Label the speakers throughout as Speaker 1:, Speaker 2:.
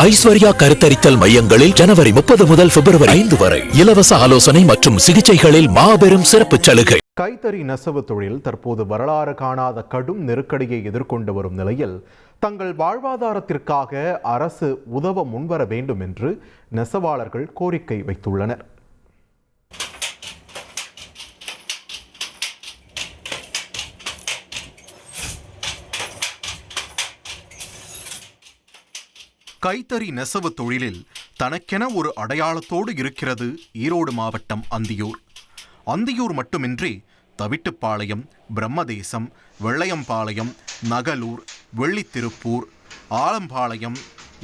Speaker 1: ஐஸ்வர்யா கருத்தரித்தல் மையங்களில் ஜனவரி 30 முதல் பிப்ரவரி 5 வரை இலவச ஆலோசனை மற்றும் சிகிச்சைகளில் மாபெரும் சிறப்பு சலுகை.
Speaker 2: கைத்தறி நெசவு தொழில் தற்போது வரலாறு காணாத கடும் நெருக்கடியை எதிர்கொண்டு வரும் நிலையில் தங்கள் வாழ்வாதாரத்திற்காக அரசு உதவ முன்வர வேண்டும் என்று நெசவாளர்கள் கோரிக்கை வைத்துள்ளனர். கைத்தறி நெசவு தொழிலில் தனக்கென ஒரு அடையாளத்தோடு இருக்கிறது ஈரோடு மாவட்டம் அந்தியூர். அந்தியூர் மட்டுமின்றி தவிட்டுப்பாளையம், பிரம்மதேசம், வெள்ளையம்பாளையம், நகலூர், வெள்ளித்திருப்பூர், ஆலம்பாளையம்,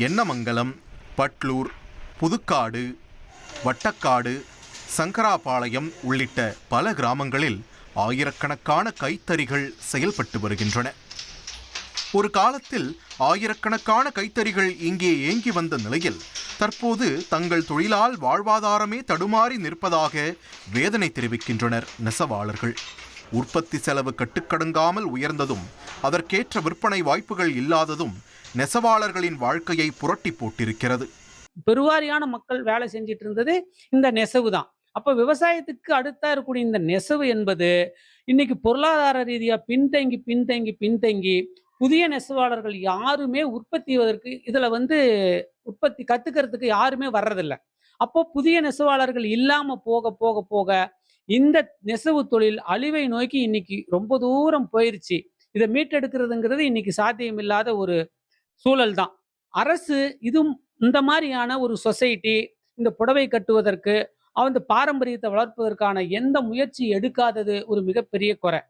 Speaker 2: எண்ணமங்கலம், பட்லூர், புதுக்காடு, வட்டக்காடு, சங்கராபாளையம் உள்ளிட்ட பல கிராமங்களில் ஆயிரக்கணக்கான கைத்தறிகள் செயல்பட்டு வருகின்றன. ஒரு காலத்தில் ஆயிரக்கணக்கான கைத்தறிகள் இங்கே இயங்கி வந்த நிலையில் தற்போது தங்கள் தொழிலால் வாழ்வாதாரமே தடுமாறி நிற்பதாக வேதனை தெரிவிக்கின்றனர் நெசவாளர்கள். உற்பத்தி செலவு கட்டுக்கடங்காமல் உயர்ந்ததும் அதற்கேற்ற விற்பனை வாய்ப்புகள் இல்லாததும் நெசவாளர்களின் வாழ்க்கையை புரட்டி போட்டிருக்கிறது.
Speaker 3: பெருவாரியான மக்கள் வேலை செஞ்சிட்டு இருந்தது இந்த நெசவு தான். அப்ப விவசாயத்துக்கு அடுத்தா இருக்கக்கூடிய இந்த நெசவு என்பது இன்னைக்கு பொருளாதார ரீதியா பின்தங்கி புதிய நெசவாளர்கள் யாருமே உற்பத்தி இதுல உற்பத்தி கத்துக்கிறதுக்கு யாருமே வர்றதில்லை. அப்போ புதிய நெசவாளர்கள் இல்லாம போக போக போக இந்த நெசவு தொழில் அழிவை நோக்கி இன்னைக்கு ரொம்ப தூரம் போயிருச்சு. இதை மீட்டெடுக்கிறதுங்கிறது இன்னைக்கு சாத்தியமில்லாத ஒரு சூழல் தான். அரசு இந்த மாதிரியான ஒரு சொசைட்டி இந்த புடவை கட்டுவதற்கு அந்த பாரம்பரியத்தை வளர்ப்பதற்கான எந்த முயற்சி எடுக்காதது ஒரு மிகப்பெரிய குறை.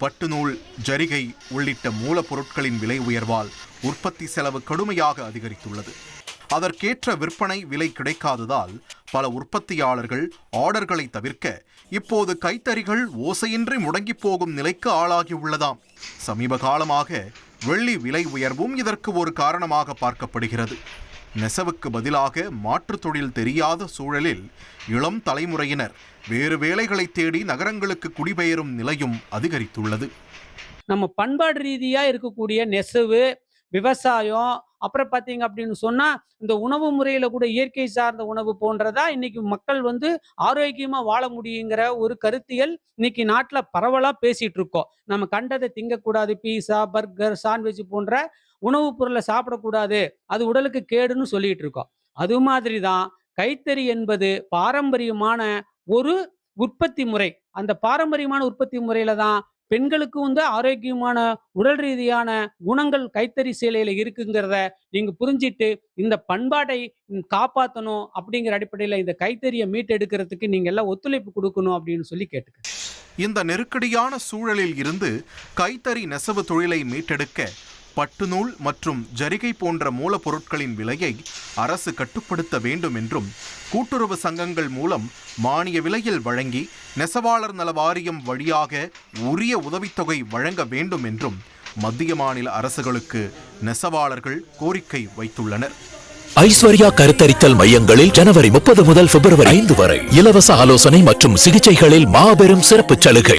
Speaker 2: பட்டுநூல், ஜரிகை உள்ளிட்ட மூலப்பொருட்களின் விலை உயர்வால் உற்பத்தி செலவு கடுமையாக அதிகரித்துள்ளது. அதற்கேற்ற விற்பனை விலை கிடைக்காததால் பல உற்பத்தியாளர்கள் ஆர்டர்களை தவிர்க்க இப்போது கைத்தறிகள் ஓசையின்றி முடங்கி போகும் நிலைக்கு ஆளாகியுள்ளதாம். சமீப காலமாக வெள்ளி விலை உயர்வும் இதற்கு ஒரு காரணமாக பார்க்கப்படுகிறது. நெசவுக்கு பதிலாக மாற்றுத் தொழில் தெரியாத சூழலில் இளம் தலைமுறையினர் வேறு வேலைகளை தேடி நகரங்களுக்கு குடிபெயரும் நிலையும் அதிகரித்துள்ளது.
Speaker 3: நம்ம பண்பாடு ரீதியா இருக்கக்கூடிய நெசவு, விவசாயம், அப்புறம் பார்த்தீங்க அப்படின்னு சொன்னா இந்த உணவு முறையில கூட இயற்கை சார்ந்த உணவு போன்றதா இன்னைக்கு மக்கள் ஆரோக்கியமா வாழ முடியுங்கிற ஒரு கருத்தியல் இன்னைக்கு நாட்டில் பரவலா பேசிட்டு இருக்கோம். நம்ம கண்டதை திங்கக்கூடாது, பீஸா, பர்கர், சாண்ட்விச் போன்ற உணவுப் பொருளை சாப்பிடக்கூடாது, அது உடலுக்கு கேடுன்னு சொல்லிட்டு இருக்கோம். அது மாதிரி தான் கைத்தறி என்பது பாரம்பரியமான ஒரு உற்பத்தி முறை. அந்த பாரம்பரியமான உற்பத்தி முறையில தான் பெண்களுக்கு ஆரோக்கியமான உடல் ரீதியான குணங்கள் கைத்தறி சேலையில இருக்குங்கிறத நீங்க புரிஞ்சிட்டு இந்த பண்பாட்டை காப்பாற்றணும் அப்படிங்கிற அடிப்படையில் இந்த கைத்தறியை மீட்டெடுக்கிறதுக்கு நீங்க எல்லாம் ஒத்துழைப்பு கொடுக்கணும் அப்படின்னு சொல்லி கேட்டுக்க.
Speaker 2: இந்த நெருக்கடியான சூழலில் இருந்து கைத்தறி நெசவு தொழிலை மீட்டெடுக்க பட்டுநூல் மற்றும் ஜரிகை போன்ற மூலப்பொருட்களின் விலையை அரசு கட்டுப்படுத்த வேண்டும் என்றும் கூட்டுறவு சங்கங்கள் மூலம் மானிய விலையில் வழங்கி நெசவாளர் நல வாரியம் வழியாக உரிய உதவித்தொகை வழங்க வேண்டும் என்றும் மத்திய மாநில அரசுகளுக்கு நெசவாளர்கள் கோரிக்கை வைத்துள்ளனர்.
Speaker 1: ஐஸ்வர்யா கருத்தரித்தல் மையங்களில் ஜனவரி 30 முதல் பிப்ரவரி 5 வரை இலவச ஆலோசனை மற்றும் சிகிச்சைகளில் மாபெரும் சிறப்பு சலுகை.